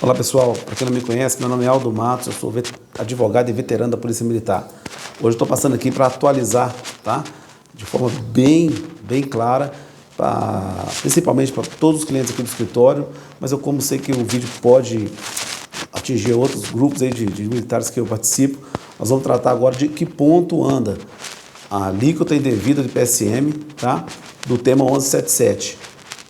Olá pessoal, para quem não me conhece, meu nome é Aldo Matos, eu sou advogado e veterano da Polícia Militar. Hoje estou passando aqui para atualizar, tá? De forma bem clara, principalmente para todos os clientes aqui do escritório, mas eu como sei que o vídeo pode atingir outros grupos aí de militares que eu participo, nós vamos tratar agora de que ponto anda a alíquota indevida de PSM, tá? Do tema 1177.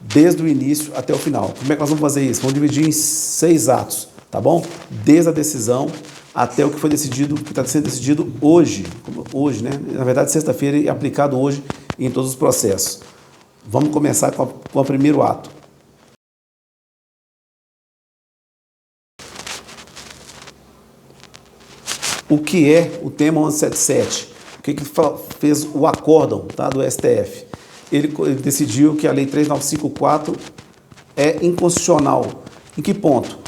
Desde o início até o final. Como é que nós vamos fazer isso? Vamos dividir em 6 atos, tá bom? Desde a decisão até o que foi decidido, que está sendo decidido hoje, né? Na verdade, sexta-feira e aplicado hoje em todos os processos. Vamos começar com o primeiro ato. O que é o tema 1177? O que fez o acórdão, tá, do STF? Ele decidiu que a Lei 3954 é inconstitucional. Em que ponto?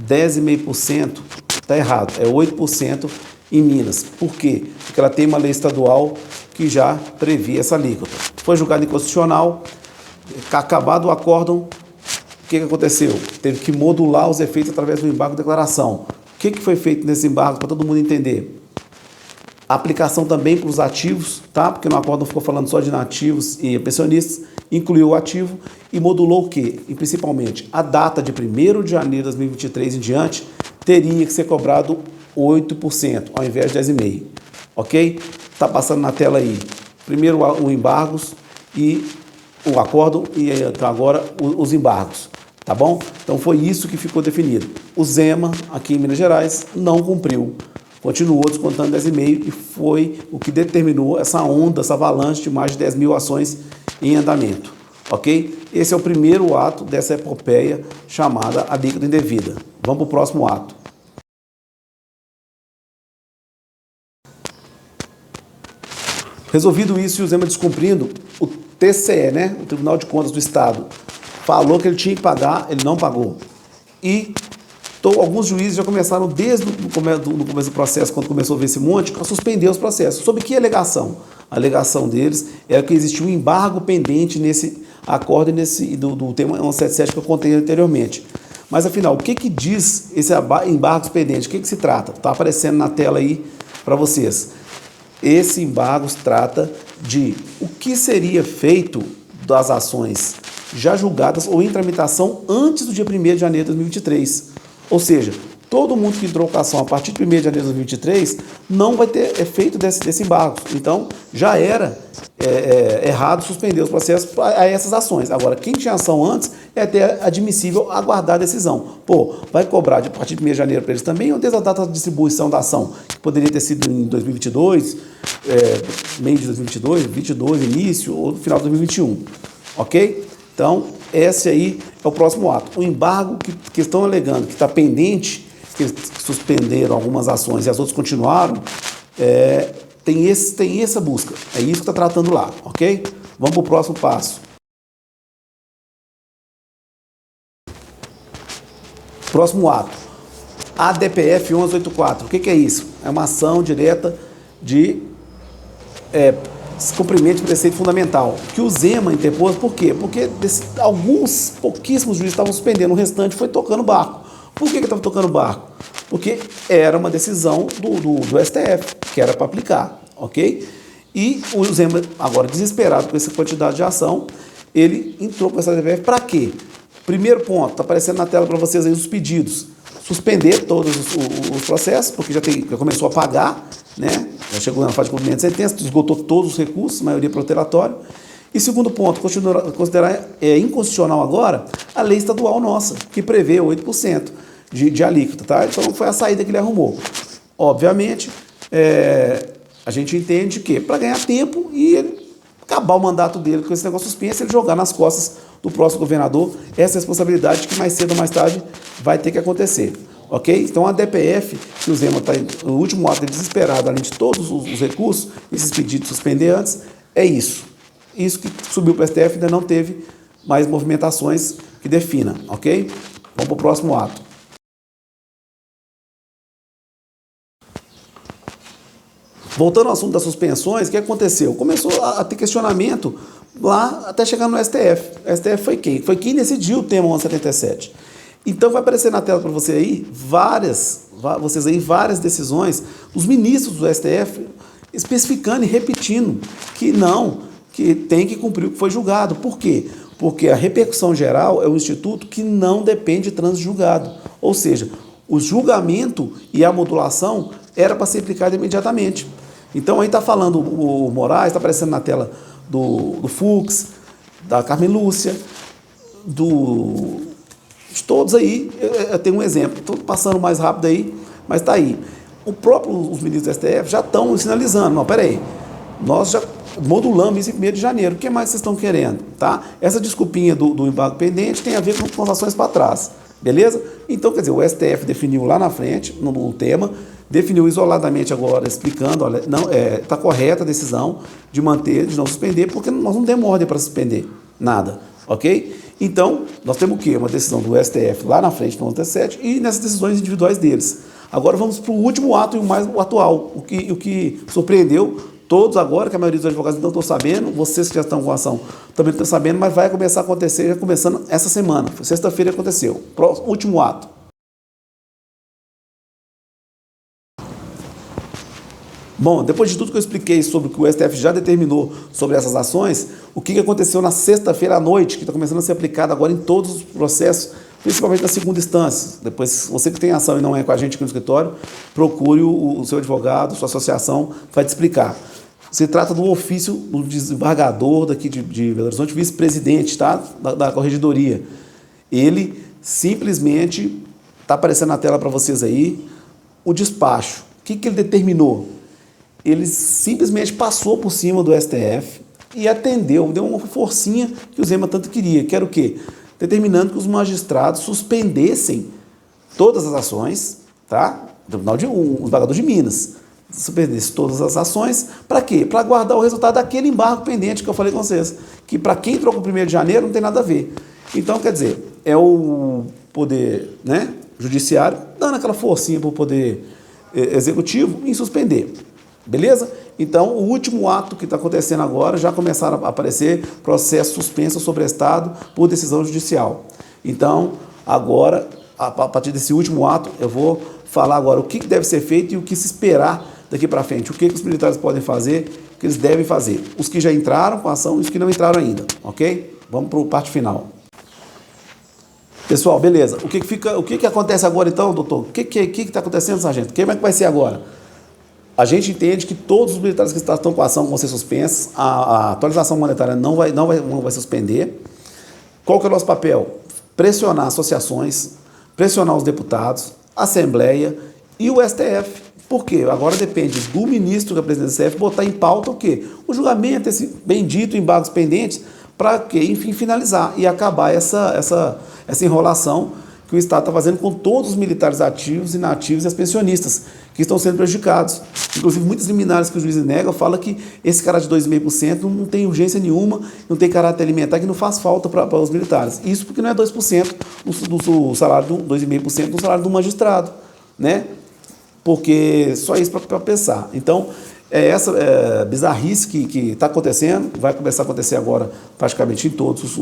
10,5% está errado, é 8% em Minas. Por quê? Porque ela tem uma lei estadual que já previa essa alíquota. Foi julgado inconstitucional, acabado o acórdão, o que aconteceu? Teve que modular os efeitos através do embargo de declaração. O que foi feito nesse embargo, para todo mundo entender? A aplicação também para os ativos, tá? Porque no acordo não ficou falando só de nativos e pensionistas, incluiu o ativo e modulou o quê? E principalmente, a data de 1º de janeiro de 2023 em diante teria que ser cobrado 8%, ao invés de 10,5%, ok? Está passando na tela aí, primeiro o embargos e o acordo e agora os embargos, tá bom? Então foi isso que ficou definido. O Zema, aqui em Minas Gerais, não cumpriu. Continuou descontando 10,5% e foi o que determinou essa onda, essa avalanche de mais de 10 mil ações em andamento, ok? Esse é o primeiro ato dessa epopeia chamada alíquota indevida. Vamos para o próximo ato. Resolvido isso e o Zema descumprindo, o TCE, né, o Tribunal de Contas do Estado, falou que ele tinha que pagar, ele não pagou. E alguns juízes já começaram desde o começo do processo, quando começou a ver esse monte, a suspender os processos. Sob que alegação? A alegação deles era que existia um embargo pendente nesse acordo do tema 177 que eu contei anteriormente. Mas, afinal, o que diz esse embargo pendente? O que se trata? Está aparecendo na tela aí para vocês. Esse embargo trata de o que seria feito das ações já julgadas ou em tramitação antes do dia 1º de janeiro de 2023. Ou seja, todo mundo que entrou com a ação a partir de 1º de janeiro de 2023 não vai ter efeito desse embargo. Então, já era errado suspender os processos a essas ações. Agora, quem tinha ação antes é até admissível aguardar a decisão. Pô, vai cobrar a partir de 1º de janeiro para eles também, ou desde a data de distribuição da ação, que poderia ter sido em 2022, meio de 2022, 2022, início, ou no final de 2021. Ok? Então, esse aí é o próximo ato. O embargo que estão alegando que está pendente, que eles suspenderam algumas ações e as outras continuaram, tem essa busca. É isso que está tratando lá, ok? Vamos para o próximo passo. Próximo ato. ADPF 1184. O que é isso? É uma ação direta de cumprimento de preceito fundamental, que o Zema interpôs. Por quê? Porque alguns pouquíssimos juízes estavam suspendendo, o restante foi tocando barco. Por que estava tocando barco? Porque era uma decisão do STF, que era para aplicar, ok? E o Zema, agora desesperado com essa quantidade de ação, ele entrou com essa DPF para quê? Primeiro ponto, está aparecendo na tela para vocês aí os pedidos. Suspender todos os processos, porque já começou a pagar, né? Já chegou na fase de cumprimento de sentença, esgotou todos os recursos, maioria protelatório. E segundo ponto, considerar inconstitucional agora a lei estadual nossa, que prevê 8% de alíquota, tá? Então foi a saída que ele arrumou. Obviamente, a gente entende que para ganhar tempo e ele acabar o mandato dele com esse negócio suspenso, ele jogar nas costas do próximo governador essa responsabilidade que mais cedo ou mais tarde vai ter que acontecer. Ok? Então a DPF, que o Zema está no último ato desesperado, além de todos os recursos, esses pedidos de suspender antes, é isso. Isso que subiu para o STF ainda não teve mais movimentações que defina, ok? Vamos para o próximo ato. Voltando ao assunto das suspensões, o que aconteceu? Começou a ter questionamento lá até chegar no STF. O STF foi quem? Foi quem decidiu o tema 1177. Então vai aparecer na tela para você aí várias decisões dos ministros do STF especificando e repetindo que não, que tem que cumprir o que foi julgado. Por quê? Porque a repercussão geral é um instituto que não depende de trânsito julgado. Ou seja, o julgamento e a modulação era para ser aplicado imediatamente. Então aí está falando o Moraes, está aparecendo na tela do Fux, da Carmen Lúcia, de todos aí. Eu tenho um exemplo, estou passando mais rápido aí, mas está aí. Os ministros do STF já estão sinalizando, não, peraí, nós já modulamos isso em 1º de janeiro, o que mais vocês estão querendo? Tá? Essa desculpinha do embargo pendente tem a ver com as ações para trás, beleza? Então, quer dizer, o STF definiu lá na frente, no tema, definiu isoladamente agora, explicando, olha, não, está correta a decisão de manter, de não suspender, porque nós não demos ordem para suspender nada, ok? Então, nós temos o quê? Uma decisão do STF lá na frente, no 17, e nessas decisões individuais deles. Agora vamos para o último ato e o atual, o que surpreendeu todos agora, que a maioria dos advogados não estão sabendo, vocês que já estão com a ação também estão sabendo, mas vai começar a acontecer, já começando essa semana. Sexta-feira aconteceu. Último ato. Bom, depois de tudo que eu expliquei sobre o que o STF já determinou sobre essas ações, o que aconteceu na sexta-feira à noite, que está começando a ser aplicado agora em todos os processos, principalmente na segunda instância. Depois, você que tem ação e não é com a gente aqui no escritório, procure o seu advogado, sua associação, vai te explicar. Se trata do ofício do desembargador daqui de Belo Horizonte, vice-presidente, tá? da Corregedoria. Ele simplesmente, está aparecendo na tela para vocês aí, o despacho. O que ele determinou? Ele simplesmente passou por cima do STF e atendeu, deu uma forcinha que o Zema tanto queria, que era o quê? Determinando que os magistrados suspendessem todas as ações, tá? Do Tribunal o embargador de Minas, suspendesse todas as ações, para quê? Para aguardar o resultado daquele embargo pendente que eu falei com vocês, que para quem entrou com o 1º de janeiro não tem nada a ver. Então, quer dizer, é o poder, né, judiciário dando aquela forcinha para o poder executivo em suspender. Beleza? Então, o último ato que está acontecendo agora, já começaram a aparecer processos suspensos sobre o Estado por decisão judicial. Então, agora, a partir desse último ato, eu vou falar agora o que deve ser feito e o que se esperar daqui para frente. O que os militares podem fazer, o que eles devem fazer. Os que já entraram com a ação e os que não entraram ainda. Ok? Vamos para a parte final. Pessoal, beleza. O que acontece agora então, doutor? O que está acontecendo, sargento? Como é que vai ser agora? A gente entende que todos os militares que estão com a ação vão ser suspensos, a atualização monetária não vai suspender. Qual que é o nosso papel? Pressionar associações, pressionar os deputados, a Assembleia e o STF. Por quê? Agora depende do ministro da presidência do STF botar em pauta o quê? O julgamento, esse bendito embargos pendentes, para que, enfim, finalizar e acabar essa enrolação que o Estado está fazendo com todos os militares ativos, inativos e as pensionistas, que estão sendo prejudicados. Inclusive, muitos liminares que o juiz nega falam que esse cara de 2,5% não tem urgência nenhuma, não tem caráter alimentar, que não faz falta para os militares. Isso porque não é 2% do salário, 2,5% do salário do magistrado, né? Porque só isso para pensar. Então, essa bizarrice que está acontecendo, vai começar a acontecer agora praticamente em todos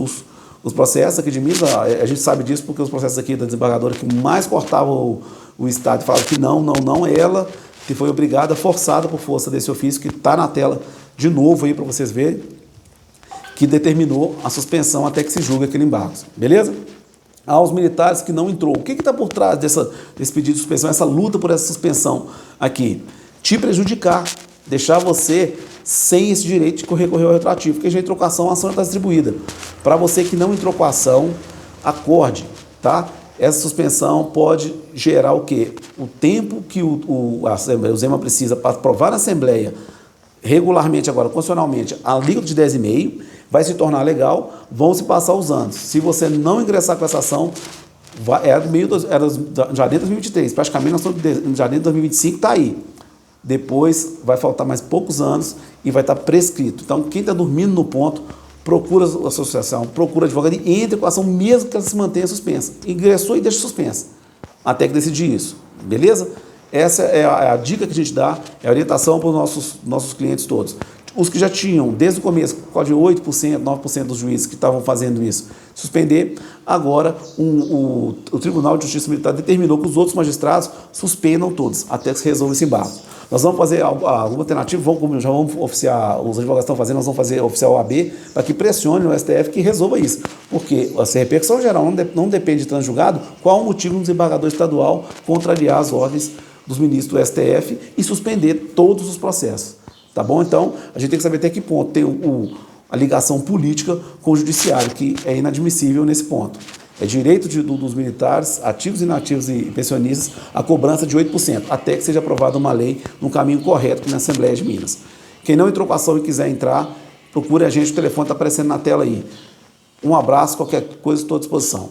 os processos aqui de Minas. A gente sabe disso porque os processos aqui da desembargadora que mais cortavam o Estado falavam que não, ela que foi obrigada, forçada por força desse ofício, que está na tela de novo aí para vocês verem, que determinou a suspensão até que se julgue aquele embargo. Beleza? Aos militares que não entrou. O que está por trás desse pedido de suspensão, essa luta por essa suspensão aqui? Te prejudicar, deixar você sem esse direito de recorrer ao retroativo, porque já entrou com a ação está distribuída. Para você que não entrou com a ação, acorde, tá? Essa suspensão pode gerar o quê? O tempo que o Zema precisa para aprovar na Assembleia, regularmente agora, constitucionalmente, a alíquota de 10,5%, vai se tornar legal, vão se passar os anos. Se você não ingressar com essa ação, era janeiro de 2023, praticamente nós estamos em janeiro de 2025, está aí. Depois vai faltar mais poucos anos e vai estar prescrito. Então, quem está dormindo no ponto, procura a associação, procura advogado e entre com a ação mesmo que ela se mantenha suspensa. Ingressou e deixa suspensa, até que decidir isso. Beleza? Essa é a dica que a gente dá, é a orientação para os nossos clientes todos. Os que já tinham, desde o começo, quase 8%, 9% dos juízes que estavam fazendo isso, suspender. Agora, o Tribunal de Justiça Militar determinou que os outros magistrados suspendam todos, até que se resolva esse embargo. Nós vamos fazer alguma alternativa, já vamos oficiar, os advogados estão fazendo, nós vamos fazer oficiar o AB para que pressione o STF que resolva isso. Porque a repercussão geral não depende de transjulgado, qual o motivo do desembargador estadual contrariar as ordens dos ministros do STF e suspender todos os processos. Tá bom? Então, a gente tem que saber até que ponto tem a ligação política com o judiciário, que é inadmissível nesse ponto. É direito dos militares, ativos, inativos e pensionistas, a cobrança de 8%, até que seja aprovada uma lei no caminho correto, que na Assembleia de Minas. Quem não entrou com a ação e quiser entrar, procure a gente, o telefone está aparecendo na tela aí. Um abraço, qualquer coisa, estou à disposição.